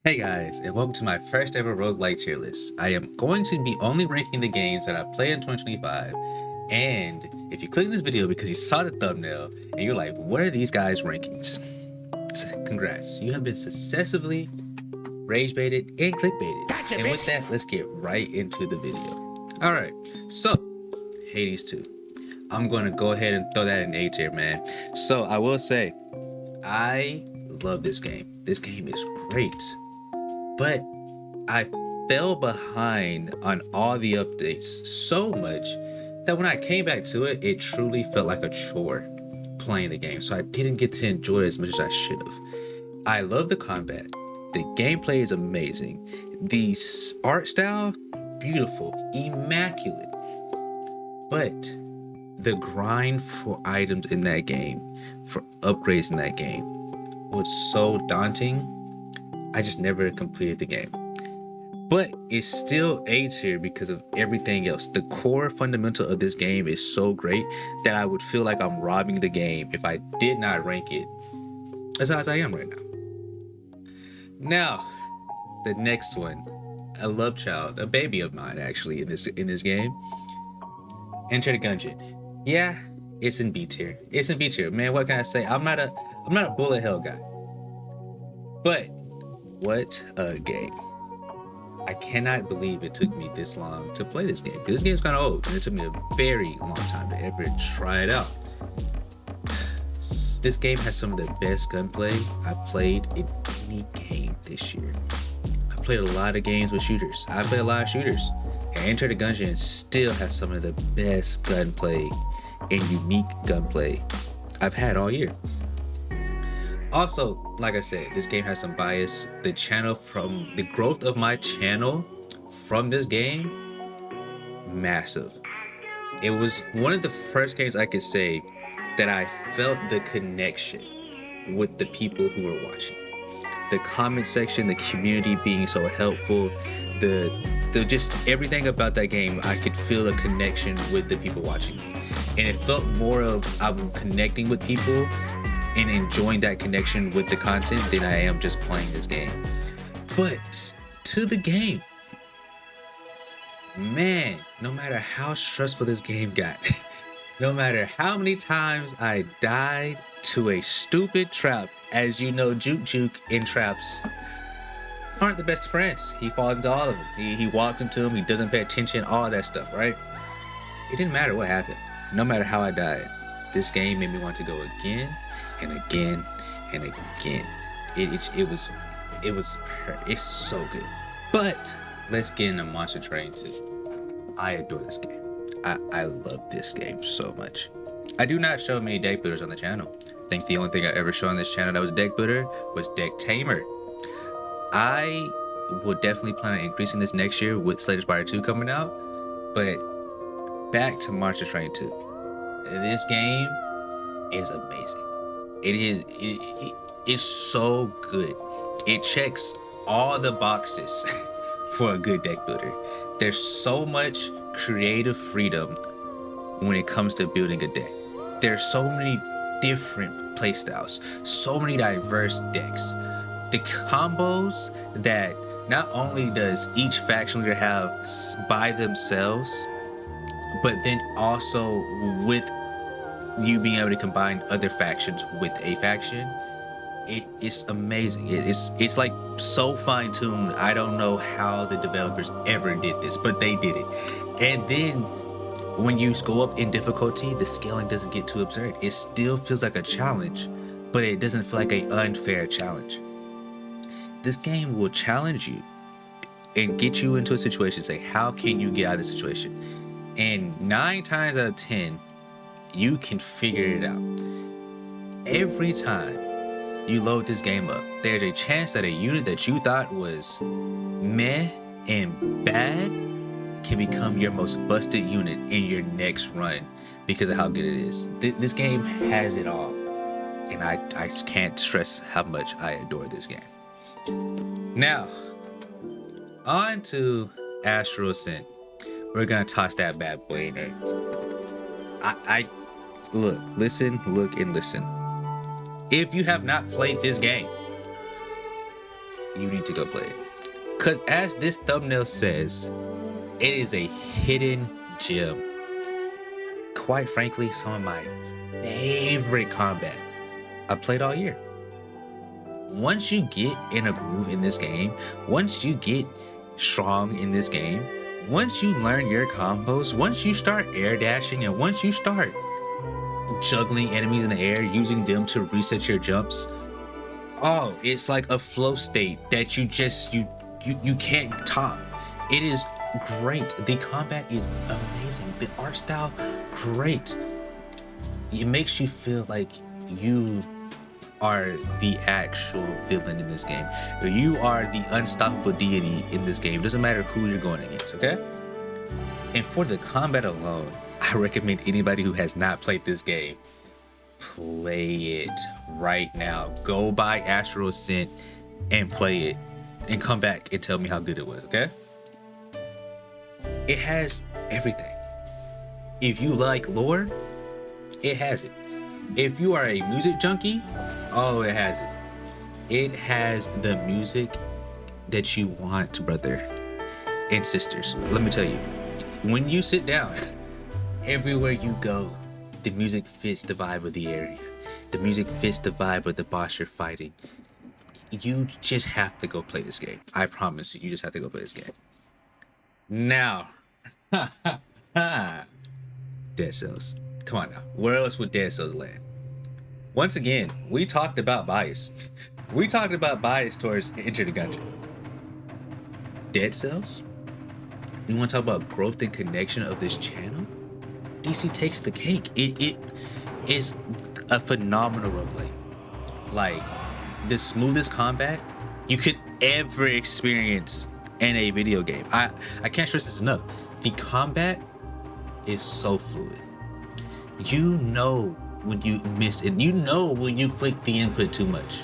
Hey guys, and welcome to my first ever roguelike tier list. I am going to be only ranking the games that I played in 2025. And if you click this video because you saw the thumbnail and you're like, what are these guys' rankings? Congrats, you have been successively rage baited and clickbaited. Gotcha, and with that, let's get right into the video. Alright, so Hades 2. I'm going to go ahead and throw that in A tier, man. So I will say, I love this game. This game is great. But I fell behind on all the updates so much that when I came back to it, it truly felt like a chore playing the game. So I didn't get to enjoy it as much as I should have. I love the combat. The gameplay is amazing. The art style, beautiful, immaculate. But the grind for items in that game, for upgrades in that game, was so daunting. I just never completed the game. But it's still A tier because of everything else. The core fundamental of this game is so great that I would feel like I'm robbing the game if I did not rank it as high as I am right now. Now, the next one, a love child, a baby of mine actually in this game. Enter the Gungeon. Yeah, it's in B tier. It's in B tier. Man, what can I say? I'm not a bullet hell guy. But what a game. I cannot believe it took me this long to play this game. Because this game's kind of old, and it took me a very long time to ever try it out. This game has some of the best gunplay I've played in any game this year. I've played a lot of games with shooters. I play a lot of shooters. And Enter the Gungeon still has some of the best gunplay and unique gunplay I've had all year. Also, like I said, this game has some bias. The growth of my channel from this game, massive. It was one of the first games I could say that I felt the connection with the people who were watching. The comment section, the community being so helpful, the just everything about that game, I could feel a connection with the people watching me. And it felt more of I'm connecting with people and enjoying that connection with the content than I am just playing this game. But to the game, man, no matter how stressful this game got, no matter how many times I died to a stupid trap, as you know, Juke in traps aren't the best friends. He falls into all of them. He walks into them, he doesn't pay attention, all that stuff, right? It didn't matter what happened. No matter how I died, this game made me want to go again and again and again. It's so good. But let's get into Monster Train 2. I adore this game. I love this game so much. I do not show many deck builders on the channel. I think the only thing I ever showed on this channel that was deck builder was deck tamer. I will definitely plan on increasing this next year with Slay the Spire 2 coming out. But back to Monster Train 2. This game is amazing. It's so good. It checks all the boxes for a good deck builder. There's so much creative freedom when it comes to building a deck. There's so many different playstyles, so many diverse decks. The combos that not only does each faction leader have by themselves, but then also with you being able to combine other factions with a faction, it's amazing. It's like so fine-tuned. I don't know how the developers ever did this, but they did it. And then when you go up in difficulty, the scaling doesn't get too absurd. It still feels like a challenge, but it doesn't feel like an unfair challenge. This game will challenge you and get you into a situation, say, how can you get out of this situation? And 9 times out of 10, you can figure it out. Every time you load this game up, there's a chance that a unit that you thought was meh and bad can become your most busted unit in your next run because of how good it is. This game has it all. And I can't stress how much I adore this game. Now, on to Astral Ascent. We're gonna toss that bad boy in there. I look, listen, look, and listen. If you have not played this game, you need to go play it. Because as this thumbnail says, it is a hidden gem. Quite frankly, some of my favorite combat I played all year. Once you get in a groove in this game, once you get strong in this game, once you learn your combos, once you start air dashing, and once you start juggling enemies in the air, using them to reset your jumps, oh, it's like a flow state that you can't top. It is great. The combat is amazing. The art style, great. It makes you feel like you are the actual villain in this game. You are the unstoppable deity in this game. Doesn't matter who you're going against, okay? And for the combat alone, I recommend anybody who has not played this game, play it right now. Go buy Astral Ascent and play it and come back and tell me how good it was, okay? It has everything. If you like lore, it has it. If you are a music junkie, oh, it has it. It has the music that you want, brother and sisters. Let me tell you, when you sit down, everywhere you go, the music fits the vibe of the area. The music fits the vibe of the boss you're fighting. You just have to go play this game. I promise you, you just have to go play this game. Now, Dead Cells. Come on now. Where else would Dead Cells land? Once again, we talked about bias. We talked about bias towards Enter the Gungeon. Dead Cells? You want to talk about growth and connection of this channel? DC takes the cake. It is a phenomenal roguelike. Like, the smoothest combat you could ever experience in a video game. I can't stress this enough. The combat is so fluid. You know when you miss it. You know when you click the input too much.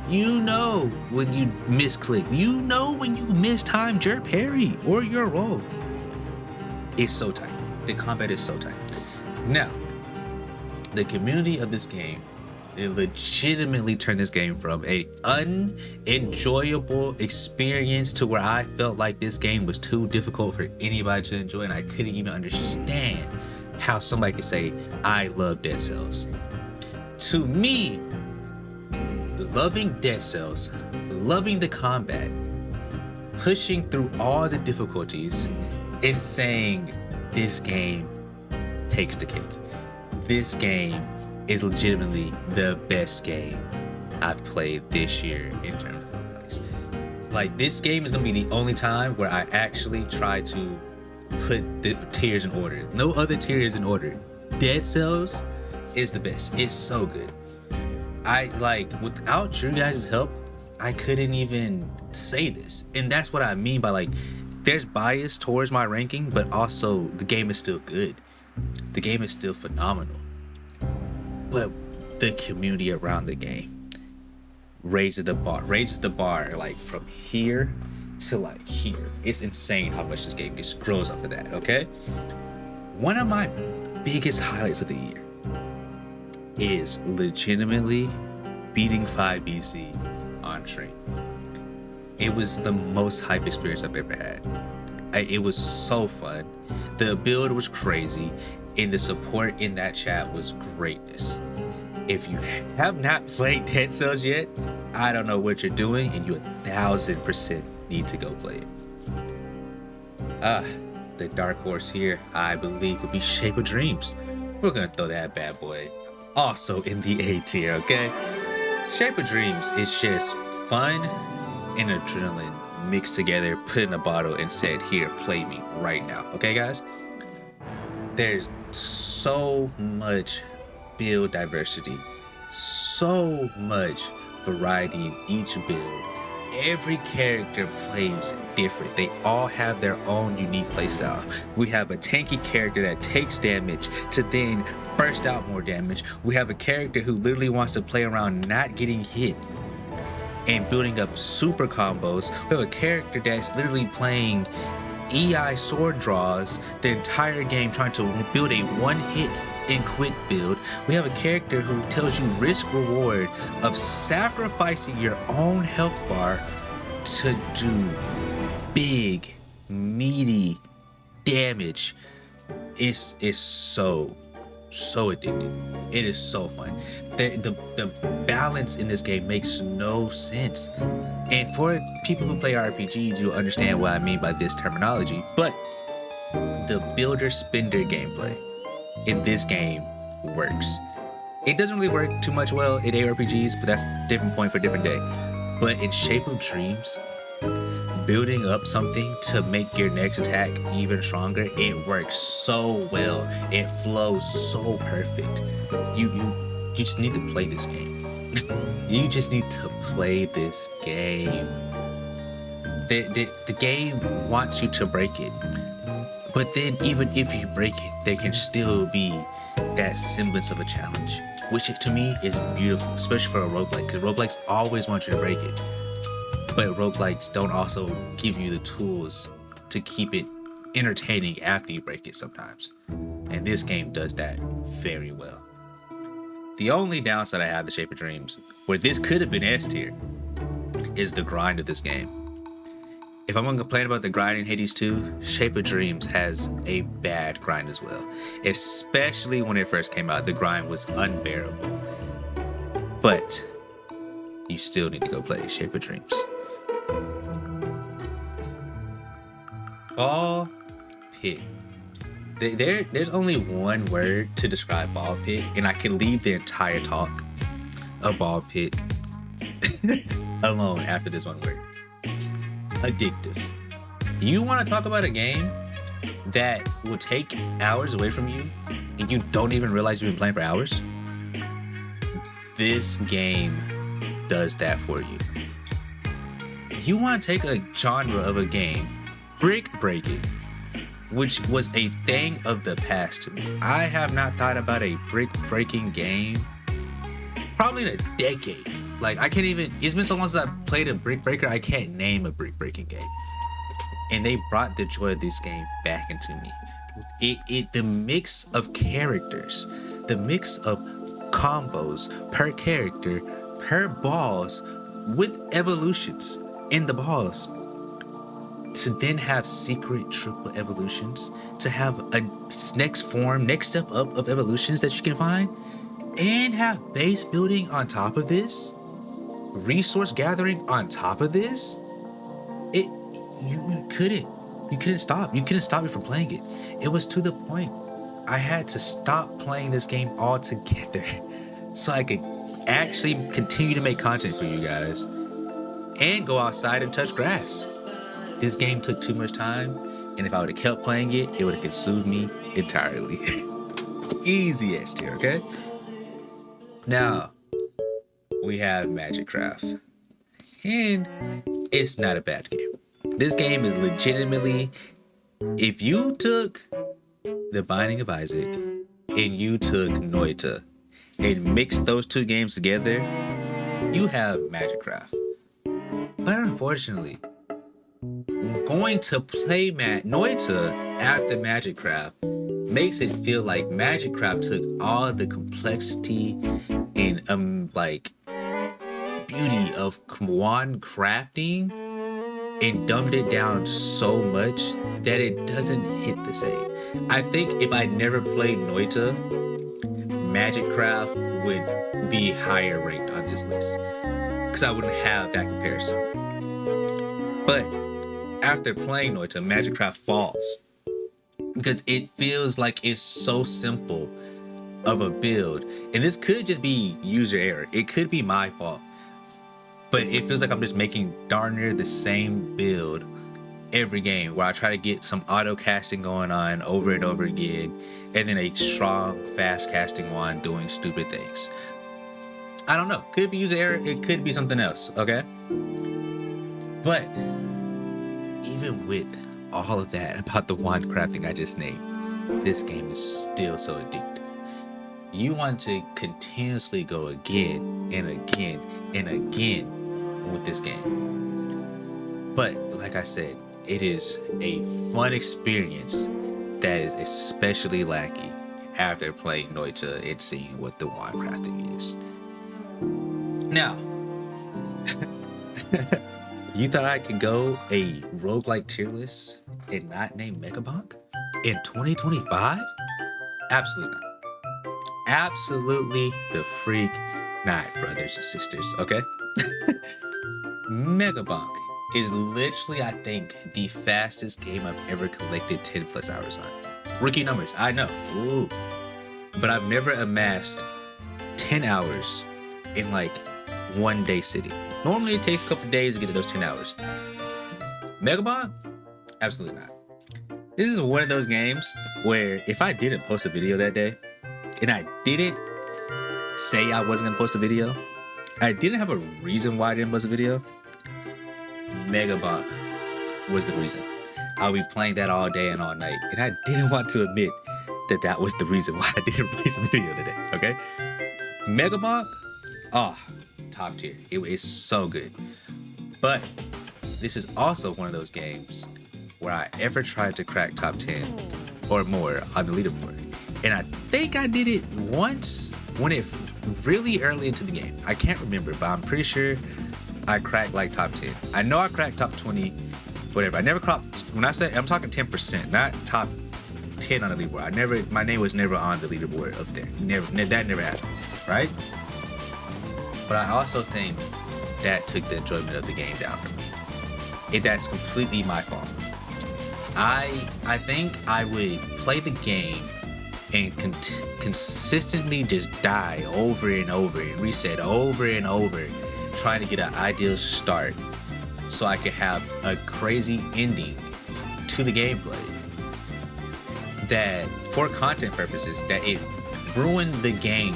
You know when you misclick. You know when you mistime your parry or your roll. It's so tight. The combat is so tight. Now, the community of this game, it legitimately turned this game from a unenjoyable experience to where I felt like this game was too difficult for anybody to enjoy, and I couldn't even understand how somebody could say, I love Dead Cells. To me, loving Dead Cells, loving the combat, pushing through all the difficulties, and saying this game takes the cake. This game is legitimately the best game I've played this year in terms of roguelikes. Like, this game is gonna be the only time where I actually try to put the tiers in order. No other tier is in order. Dead Cells is the best. It's so good. Without your guys' help, I couldn't even say this. And that's what I mean by, like, there's bias towards my ranking, but also the game is still good. The game is still phenomenal. But the community around the game raises the bar like from here to like here. It's insane how much this game just grows off of that, okay? One of my biggest highlights of the year is legitimately beating 5BC on stream. It was the most hype experience I've ever had. It was so fun. The build was crazy, and the support in that chat was greatness. If you have not played Dead Cells yet, I don't know what you're doing, and you 1000% need to go play it. The dark horse here, I believe, would be Shape of Dreams. We're gonna throw that bad boy also in the A tier, okay? Shape of Dreams is just fun and adrenaline mixed together, put in a bottle, and said, here, play me right now, okay, guys? There's so much build diversity, so much variety in each build. Every character plays different. They all have their own unique playstyle. We have a tanky character that takes damage to then burst out more damage. We have a character who literally wants to play around not getting hit and building up super combos. We have a character that's literally playing EI sword draws the entire game, trying to build a one-hit and quit build. We have a character who tells you risk reward of sacrificing your own health bar to do big, meaty damage is so addictive. It is so fun. The balance in this game makes no sense. And for people who play RPGs, you'll understand what I mean by this terminology. But the builder spender gameplay in this game works. It doesn't really work too much well in ARPGs, but that's a different point for a different day. But in Shape of Dreams, building up something to make your next attack even stronger, it works so well. It flows so perfect. You just need to play this game. You just need to play this game. The game wants you to break it. But then even if you break it, there can still be that semblance of a challenge, which to me is beautiful, especially for a roguelike, because roguelikes always want you to break it. But roguelikes don't also give you the tools to keep it entertaining after you break it sometimes. And this game does that very well. The only downside I have to Shape of Dreams, where this could have been S tier, is the grind of this game. If I'm going to complain about the grind in Hades 2, Shape of Dreams has a bad grind as well. Especially when it first came out, the grind was unbearable. But you still need to go play Shape of Dreams. Ball pit. There's only one word to describe ball pit, and I can leave the entire talk of ball pit alone after this one word. Addictive. You want to talk about a game that will take hours away from you and you don't even realize you've been playing for hours? This game does that for you. You want to take a genre of a game, brick breaking, which was a thing of the past to me. I have not thought about a brick breaking game probably in a decade. Like, I can't even, it's been so long since I played a brick breaker, I can't name a brick breaking game. And they brought the joy of this game back into me. The mix of characters, the mix of combos per character, per balls, with evolutions in the balls, to then have secret triple evolutions, to have a next step up of evolutions that you can find, and have base building on top of this, resource gathering on top of this. You couldn't stop me from playing it. It was to the point I had to stop playing this game altogether so I could actually continue to make content for you guys and go outside and touch grass. This game took too much time, and if I would have kept playing it, it would have consumed me entirely. Easy S tier, okay? Now, we have Magic Craft, and it's not a bad game. This game is legitimately, if you took The Binding of Isaac and you took Noita and mixed those two games together, you have Magic Craft. But unfortunately, going to play Noita after Magic Craft makes it feel like Magic Craft took all the complexity and beauty of wand crafting and dumbed it down so much that it doesn't hit the same. I think if I never played Noita, Magic Craft would be higher ranked on this list because I wouldn't have that comparison. But after playing Noita, Magic Craft falls because it feels like it's so simple of a build, and this could just be user error. It could be my fault, but it feels like I'm just making darn near the same build every game, where I try to get some auto casting going on over and over again, and then a strong fast casting wand doing stupid things. I don't know, could be user error, it could be something else, okay? But even with all of that about the wand crafting I just named, this game is still so addictive. You want to continuously go again and again and again with this game. But like I said, it is a fun experience that is especially lacking after playing Noita and seeing what the wand crafting is. Now, You thought I could go a roguelike tier list and not name Mega Bonk in 2025? Absolutely not. Absolutely the freak not, brothers and sisters, okay? Mega Bonk is literally, I think, the fastest game I've ever collected 10 plus hours on. Rookie numbers, I know. Ooh. But I've never amassed 10 hours in like one day sitting. Normally it takes a couple days to get to those 10 hours. Mega Bonk? Absolutely not. This is one of those games where if I didn't post a video that day, and I didn't say I wasn't gonna post a video, I didn't have a reason why I didn't post a video, Mega Bonk was the reason. I'll be playing that all day and all night, and I didn't want to admit that that was the reason why I didn't post a video today, okay? Mega Bonk, oh, top tier. It is so good. But this is also one of those games where I ever tried to crack top 10 or more on the leaderboard. And I think I did it once when it really early into the game. I can't remember, but I'm pretty sure I cracked like top 10. I know I cracked top 20, whatever. I never cracked, when I say, I'm talking 10%, not top 10 on the leaderboard. My name was never on the leaderboard up there. That never happened, right? But I also think that took the enjoyment of the game down from me. That's completely my fault. I think I would play the game and consistently just die over and over and reset over and over, trying to get an ideal start so I could have a crazy ending to the gameplay. That, for content purposes, that it ruined the game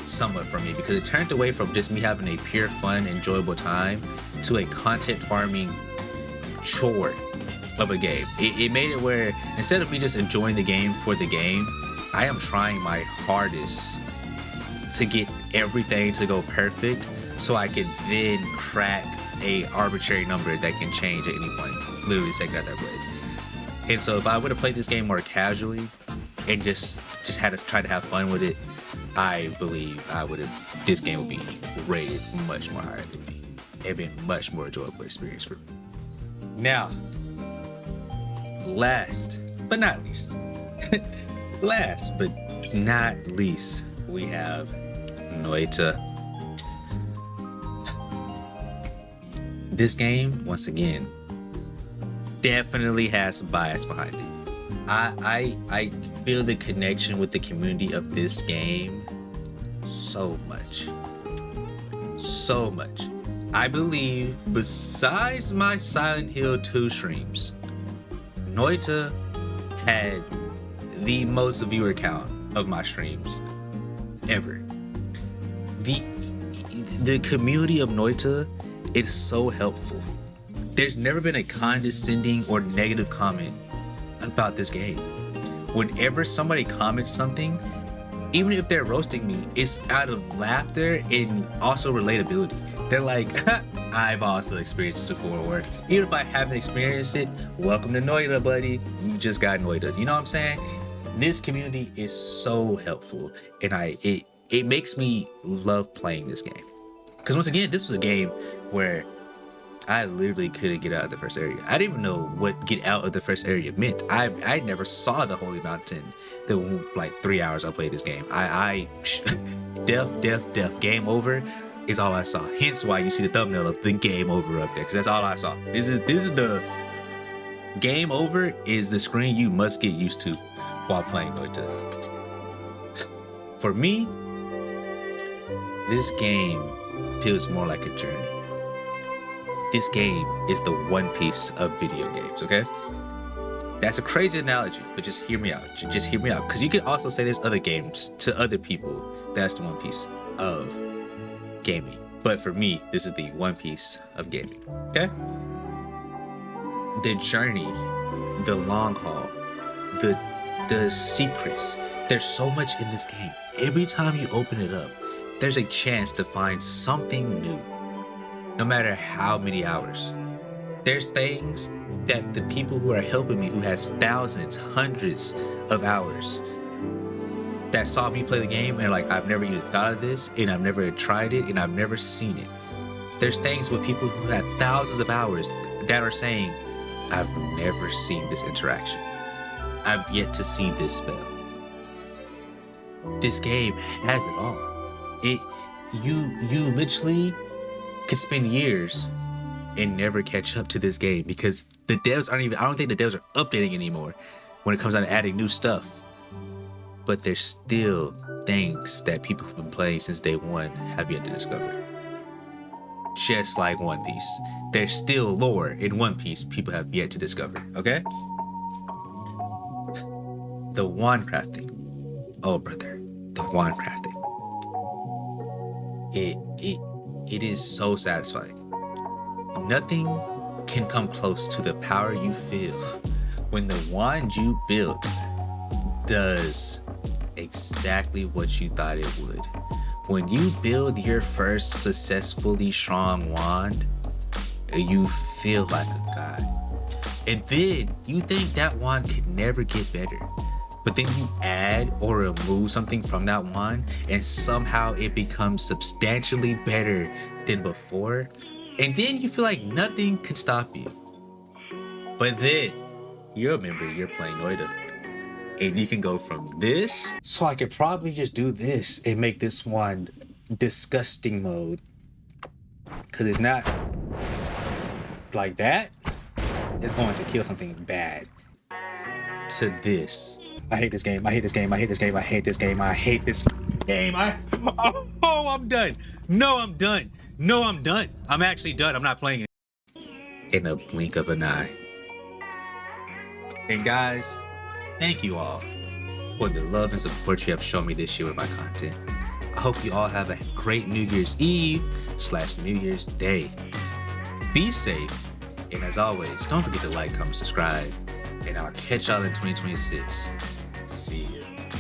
somewhat for me, because it turned away from just me having a pure, fun, enjoyable time to a content farming chore of a game. It made it where instead of me just enjoying the game for the game, I am trying my hardest to get everything to go perfect so I can then crack a arbitrary number that can change at any point, literally the second after I play. And so if I would have played this game more casually and just had to try to have fun with it, I believe this game would be rated much more higher than me. It'd been a much more enjoyable experience for me. Now, last but not least, we have Noita. This game, once again, definitely has some bias behind it. I feel the connection with the community of this game so much. I believe, besides my Silent Hill 2 streams, Noita had the most viewer count of my streams ever. The community of Noita is so helpful. There's never been a condescending or negative comment about this game. Whenever somebody comments something, even if they're roasting me, it's out of laughter and also relatability. They're like, I've also experienced this before, or even if I haven't experienced it, welcome to Noita, buddy. You just got Noita. You know what I'm saying? This community is so helpful, and it makes me love playing this game. Because once again, this was a game where I literally couldn't get out of the first area. I didn't even know what get out of the first area meant. I never saw the Holy Mountain the like 3 hours I played this game. Death, game over is all I saw. Hence why you see the thumbnail of the game over up there, because that's all I saw. This is the game over is the screen you must get used to while playing Noita. For me, this game feels more like a journey. This game is the One Piece of video games, okay? That's a crazy analogy, but just hear me out. Just hear me out. Because you could also say there's other games to other people that's the One Piece of gaming. But for me, this is the One Piece of gaming, okay? The journey, the long haul, the secrets. There's so much in this game. Every time you open it up, there's a chance to find something new. No matter how many hours. There's things that the people who are helping me, who has thousands, hundreds of hours, that saw me play the game and like, I've never even thought of this, and I've never tried it, and I've never seen it. There's things with people who had thousands of hours that are saying, I've never seen this interaction. I've yet to see this spell. This game has it all. You literally could spend years and never catch up to this game because the devs aren't even, I don't think the devs are updating anymore when it comes down to adding new stuff. But there's still things that people who've been playing since day one have yet to discover. Just like One Piece. There's still lore in One Piece people have yet to discover, okay? The wand crafting. Oh, brother. The wand crafting. It is so satisfying. Nothing can come close to the power you feel when the wand you built does exactly what you thought it would. When you build your first successfully strong wand, you feel like a god. And then you think that wand could never get better. But then you add or remove something from that wand and somehow it becomes substantially better than before. And then you feel like nothing can stop you. But then you remember you're playing Noita. And you can go from this. So I could probably just do this and make this one disgusting mode. Cause it's not like that. It's going to kill something bad. To this. I hate this game. I hate this game. I hate this game. I hate this game. I hate this game. Oh, I'm done. No, I'm done. No, I'm done. I'm actually done. I'm not playing it. In a blink of an eye. And guys, thank you all for the love and support you have shown me this year with my content. I hope you all have a great New Year's Eve / New Year's Day. Be safe. And as always, don't forget to like, comment, subscribe. And I'll catch y'all in 2026. See ya.